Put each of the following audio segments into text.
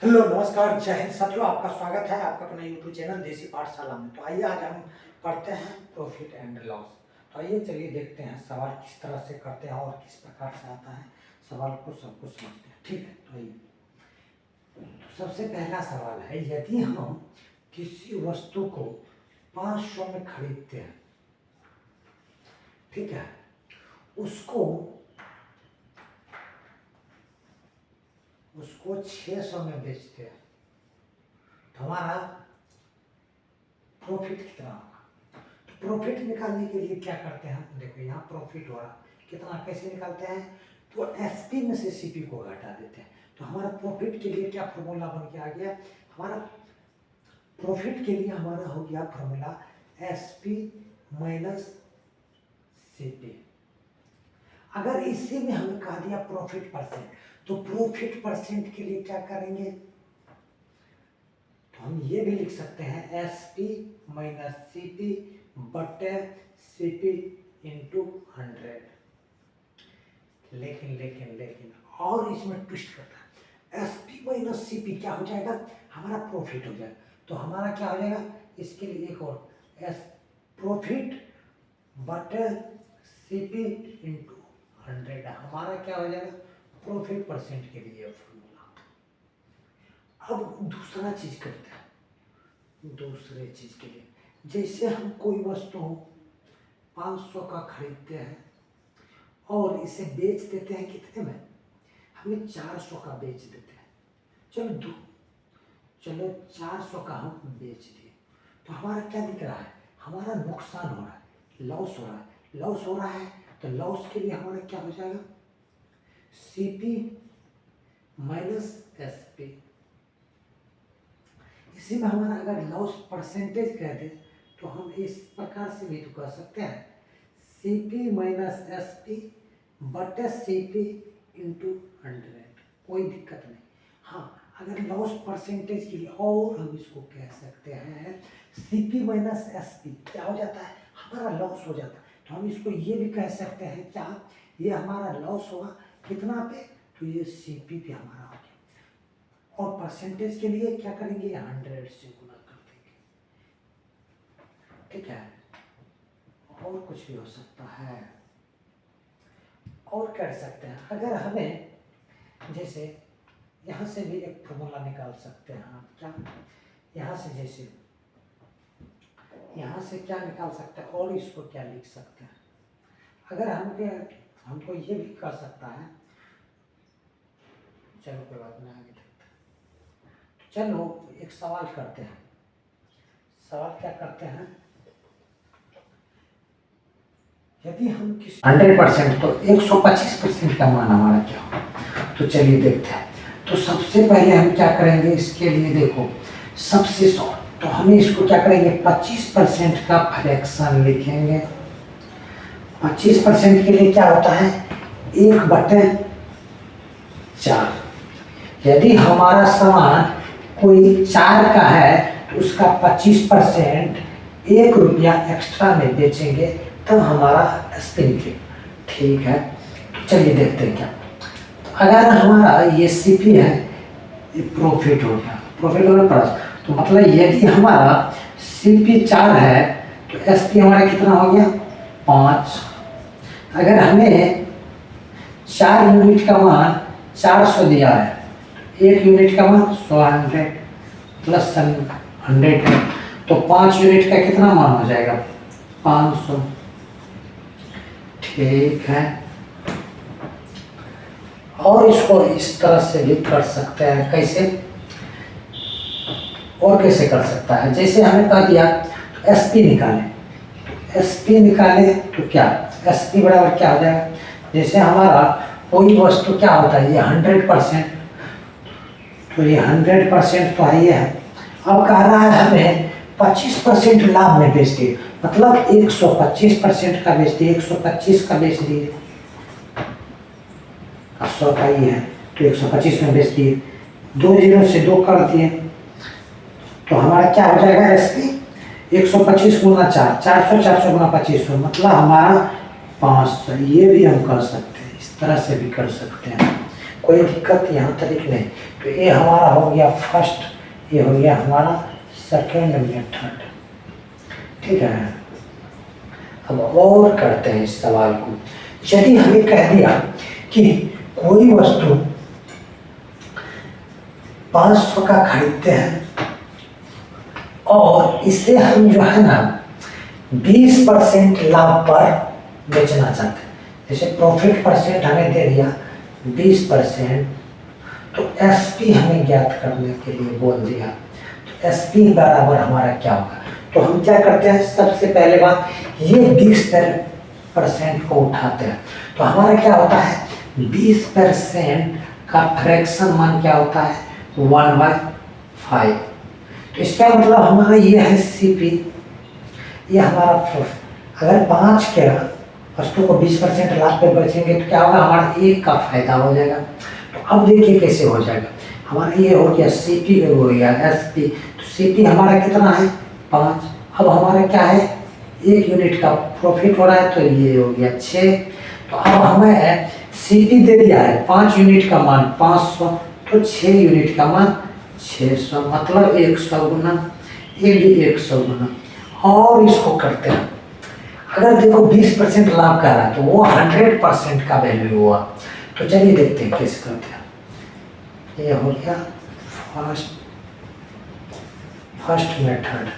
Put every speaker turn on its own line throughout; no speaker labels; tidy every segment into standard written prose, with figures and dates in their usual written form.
Hello नमस्कार जय हिंद साथियों, आपका स्वागत है आपका अपना यूट्यूब चैनल देसी पाठशाला में। तो आइए आज हम पढ़ते हैं प्रॉफिट एंड लॉस। तो आइए चलिए देखते हैं सवाल किस तरह से करते हैं और किस प्रकार से आता है सवाल को सब कुछ समझते हैं। ठीक है, तो आइए तो सबसे पहला सवाल है, यदि हम किसी वस्तु को 500 में खरीदते हैं, ठीक है, उसको 600 में बेचते हैं, तो हमारा प्रॉफिट कितना होगा। तो प्रॉफिट निकालने के लिए क्या करते हैं, देखो यहाँ प्रॉफिट हो रहा कितना, कैसे निकालते हैं, तो एसपी में से सीपी को घटा देते हैं। तो हमारा प्रॉफिट के लिए क्या फॉर्मूला बन के आ गया, हमारा प्रॉफिट के लिए हमारा हो गया फॉर्मूला एसपी माइनस सीपी। अगर इसी में हमें कहा दिया प्रॉफिट परसेंट, तो प्रॉफिट परसेंट के लिए क्या करेंगे, तो हम ये भी लिख सकते हैं एसपी माइनस सीपी बटे सीपी इंटू 100। लेकिन और इसमें ट्विस्ट करता है, एसपी माइनस सीपी क्या हो जाएगा, हमारा प्रॉफिट हो जाएगा। तो हमारा क्या हो जाएगा, इसके लिए एक और एस प्रॉफिट बटे सीपी इंटू 100, हमारा क्या हो जाएगा प्रॉफिट परसेंट के लिए फॉर्मूला। अब दूसरा चीज करते हैं, दूसरे चीज के लिए जैसे हम कोई वस्तु 500 का खरीदते हैं और इसे बेच देते हैं कितने में, हमें 400 का बेच देते हैं। चलो 400 का हम बेच दिए, तो हमारा क्या दिख रहा है, हमारा नुकसान हो रहा है, लॉस हो रहा है। लॉस हो रहा है तो लॉस के लिए हमारा क्या हो जाएगा, सीपी माइनस एसपी। इसी में हमारा अगर लॉस परसेंटेज कह दे तो हम इस प्रकार से भी तो कह सकते हैं, सीपी माइनस एसपी बटे सीपी इंटू 100, कोई दिक्कत नहीं। हाँ, अगर लॉस परसेंटेज के लिए और हम इसको कह सकते हैं सीपी माइनस एसपी, क्या हो जाता है, हमारा लॉस हो जाता है। तो हम इसको ये भी कह सकते हैं, क्या ये हमारा लॉस होगा कितना पे, तो ये सीपी पे हमारा हो गया। और परसेंटेज के लिए क्या करेंगे, 100 से गुना कर देंगे। ठीक है, और कुछ भी हो सकता है, और कर सकते हैं। अगर हमें जैसे यहाँ से भी एक फॉर्मूला निकाल सकते हैं आप, क्या यहाँ से जैसे यहाँ से क्या निकाल सकते हैं, और इसको क्या लिख सकते हैं, अगर हमको ये भी कर सकता है, चलो कोई बात नहीं, आगे देखते हैं। चलो एक सवाल करते हैं, सवाल क्या करते हैं, यदि हम किसी 100% तो 125% का मान हमारा क्या हो, तो चलिए देखते हैं। तो सबसे पहले हम क्या करेंगे, इसके लिए देखो सबसे शॉर्ट, तो हमें इसको क्या करेंगे 25% का फ्रैक्शन लिखेंगे। 25% के लिए क्या होता है, 1/4। यदि हमारा सामान कोई 4 का है तो उसका 25% 1 रुपया एक्स्ट्रा में बेचेंगे, तब हमारा एसपी निकलेगा। ठीक है, तो चलिए देखते हैं क्या। तो अगर हमारा ये सीपी है, ये प्रॉफिट हो गया, प्रॉफिट होने पर तो मतलब यदि हमारा सीपी 4 है तो एसपी हमारा कितना हो गया 5। अगर हमें 4 यूनिट का मान 400 दिया है, 1 यूनिट का मान 100 प्लस 100 है, तो 5 यूनिट का कितना मान हो जाएगा 500। ठीक है, और इसको इस तरह से भी कर सकते हैं, कैसे और कैसे कर सकता है, जैसे हमें कह दिया तो एसपी निकाले, एसपी निकाले तो क्या एसपी बराबर क्या हो जाएगा, जैसे हमारा कोई वस्तु क्या होता है, ये 100%, तो ये 100% तो है, अब कह रहा है हमें 25% लाभ में बेच दिए, मतलब 125% का बेच दिए, 125 का बेच दिए, 100 का ही है तो 125 में बेच दिए, 2 0 से 2 कर दिए, तो हमारा क्या हो जाएगा एसपी 125 गुना 4, 400, 400 गुना 2500, मतलब हमारा 500। ये भी हम कर सकते हैं, इस तरह से भी कर सकते हैं, कोई दिक्कत यहाँ तक नहीं। तो ये हमारा हो गया फर्स्ट, ये हो गया हमारा सेकेंड मेथड। ठीक है, अब और करते हैं इस सवाल को। यदि हमें कह दिया कि कोई वस्तु 500 का खरीदते हैं और इसे हम जो है ना 20% लाभ पर बेचना चाहते हैं, जैसे प्रॉफिट परसेंट हमें दे दिया 20%, तो एसपी हमें ज्ञात करने के लिए बोल दिया। तो एसपी बराबर हमारा क्या होगा? तो हम क्या करते हैं, सबसे पहले बात ये 20% को उठाते हैं। तो हमारा क्या होता है, 20% का फ्रैक्शन मान क्या होता है, 1/5। तो इसका मतलब हमारा ये है सीपी, ये हमारा अगर 5 के वस्तु को 20% लाभ पे बेचेंगे तो क्या होगा, हमारा 1 का फायदा हो जाएगा। तो अब देखिए कैसे हो जाएगा, हमारा ये हो गया सीपी हो गया एसपी। तो सीपी हमारा कितना है, 5। अब हमारा क्या है, 1 यूनिट का प्रॉफिट हो रहा है, तो ये हो गया 6। तो अब हमें सीपी दे दिया है 5 यूनिट का मान 500, तो 6 यूनिट का मान 600, मतलब 100 गुना, ये भी 100 गुना। और इसको करते हैं, अगर देखो 20% लाभ कर रहा है तो वो 100% का वैल्यू हुआ। तो चलिए देखते हैं कैसे करते हैं। ये हो गया फर्स्ट मेथड,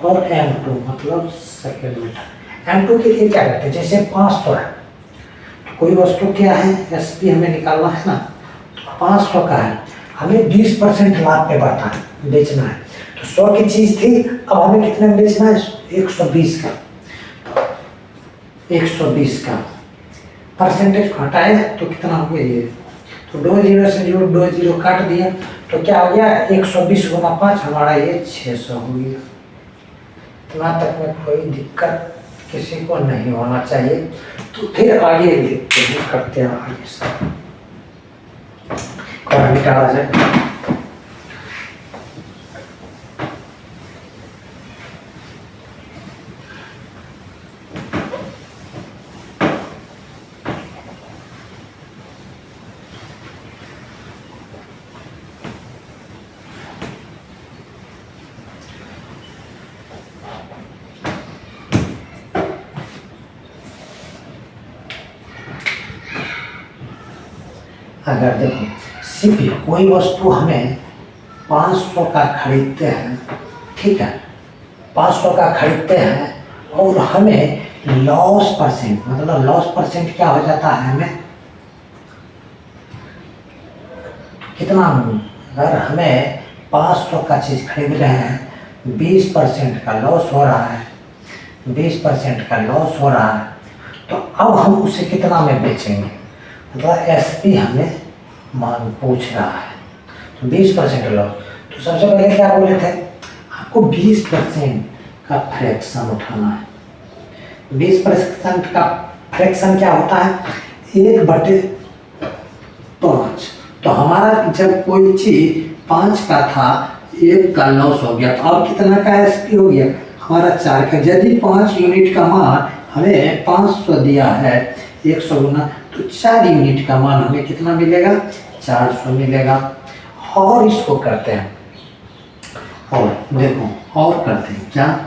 और M2 मतलब सेकेंड मेथड। M2 के लिए क्या करते हैं, जैसे 500 है, तो कोई वस्तु क्या है, एसपी हमें निकालना है ना, तो 500 का है, हमें 20% लाभ पे बढ़ता है, बेचना है। तो 100 की चीज थी, अब हमें कितने में बेचना है, 120 का। 120 का परसेंटेज घटाए तो कितना हो गया ये, तो 2 0 से 2 0 काट दिया, तो क्या हो गया, 120 गुना 5, हमारा ये 600 हो गया। इतना तक में कोई दिक्कत किसी को नहीं होना चाहिए। तो फिर आगे देखते हैं, करते हैं आगे सब और निकाला जाए। अगर देखो सीपी, कोई वस्तु हमें 500 का खरीदते हैं, ठीक है, 500 का खरीदते हैं और हमें लॉस परसेंट, मतलब लॉस परसेंट क्या हो जाता है, हमें कितना, अगर हमें 500 का चीज़ खरीद रहे हैं, 20% का लॉस हो रहा है, 20% का लॉस हो रहा है, तो अब हम उसे कितना में बेचेंगे, मतलब एसपी हमें मान पूछ रहा है, तो 20% लॉस। तो सबसे पहले क्या बोले थे, आपको 20% का फ्रैक्शन उठाना है। 20% का फ्रैक्शन क्या होता है, 1/5। तो हमारा जब कोई चीज 5 का था, 1 का लॉस हो गया, तो अब कितना का एसपी हो गया, हमारा 4 का। यदि 5 यूनिट का मान हमें 500 दिया है, 100 गुना, तो 4 यूनिट का मान हमें कितना मिलेगा, 400 मिलेगा। और इसको करते हैं, और देखो और करते हैं क्या,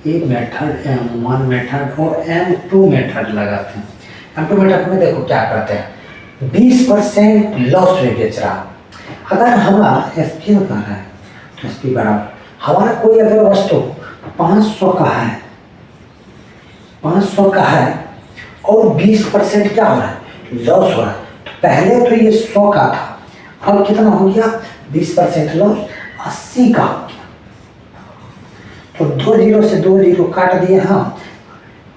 एक मेथड M1 मेथड और M2 मेथड लगाते हैं। M2 मेथड में देखो क्या करते हैं, 20% लॉस में बेच रहा। अगर हमारा एसपी का है तो एसपी बराबर, हमारा कोई अगर वस्तु 500 का है, 500 का है और 20% क्या हो रहा है, लॉस हो रहा है। तो पहले तो ये 100 का था, अब कितना हो गया, 20% लॉस 80 का हो गया। तो 2 0 से 2 0 काट दिए हम,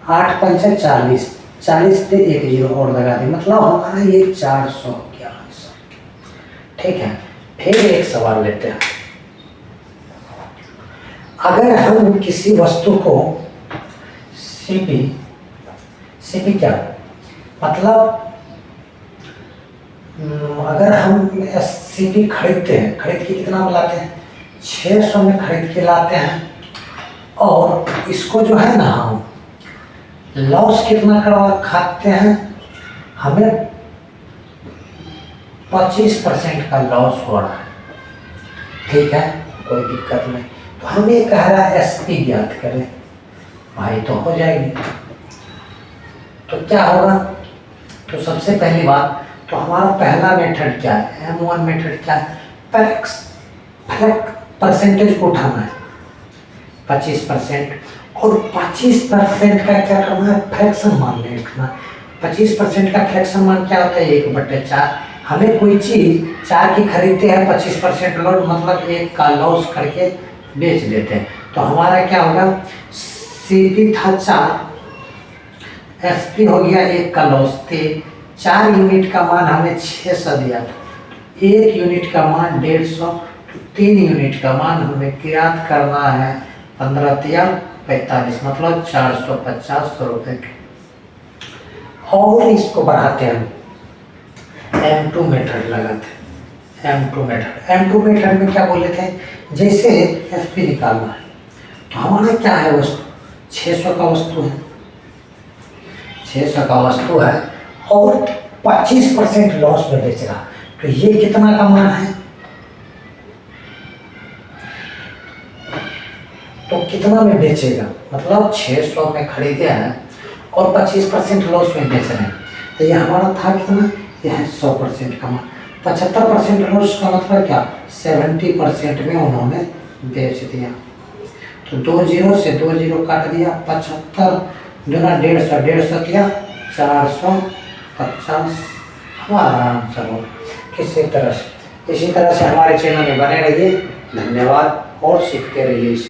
8 5 40, 40 पे 1 0 और लगा दिए, मतलब हमारा ये 400 हो गया आंसर। ठीक है, फिर एक सवाल लेते हैं। अगर हम किसी वस्तु को सीपी क्या मतलब, अगर हम सीपी खरीदते हैं, खरीद के कितना में लाते हैं, 600 में खरीद के लाते हैं, और इसको जो है ना हम लॉस कितना करवा खाते हैं, हमें 25% का लॉस हो रहा है। ठीक है, कोई दिक्कत नहीं। तो हमें कह रहा है एसपी ज्ञात करें, भाई तो हो जाएगी। तो क्या होगा, तो सबसे पहली बात तो हमारा पहला मेथड क्या है, M1 मेथड क्या है, परसेंटेज को उठाना है 25%, और 25% का क्या करना है, फ्रैक्शन मान लिखना। 25% का फ्रैक्शन मान क्या होता है, 1/4। हमें कोई चीज 4 की खरीदते हैं, 25% लॉस मतलब 1 का लॉस करके बेच देते हैं। तो हमारा क्या होगा, सीपी था 4, एसपी हो गया 1 का लॉस थे, 4 यूनिट का मान हमें 600 दिया था, 1 यूनिट का मान 150, 3 यूनिट का मान हमें ज्ञात करना है 15 × 45 मतलब 450 रुपये के। और इसको बढ़ाते हैं, M2 मेथड लगाते हैं। M2 मेथड में क्या बोले थे, जैसे एसपी निकालना है तो हमारा क्या है, वस्तु 600 का वस्तु है, 600 का वस्तु है और 25% लॉस में बेच रहा, तो ये कितना का मान है, तो कितना में बेचेगा, मतलब 600 में खरीदे हैं और 25% लॉस में बेच रहे हैं। तो ये हमारा था कितना, यह है 100% का मान। 75% लॉस का मतलब क्या, 70% में उन्होंने बेच दिया। तो 2 0 से 2 0 काट दिया, 75 दूना 150, 150 किया 450, हमारा आंसर हो। इसी तरह से हमारे चैनल में बने रहिए। धन्यवाद और सीखते रहिए।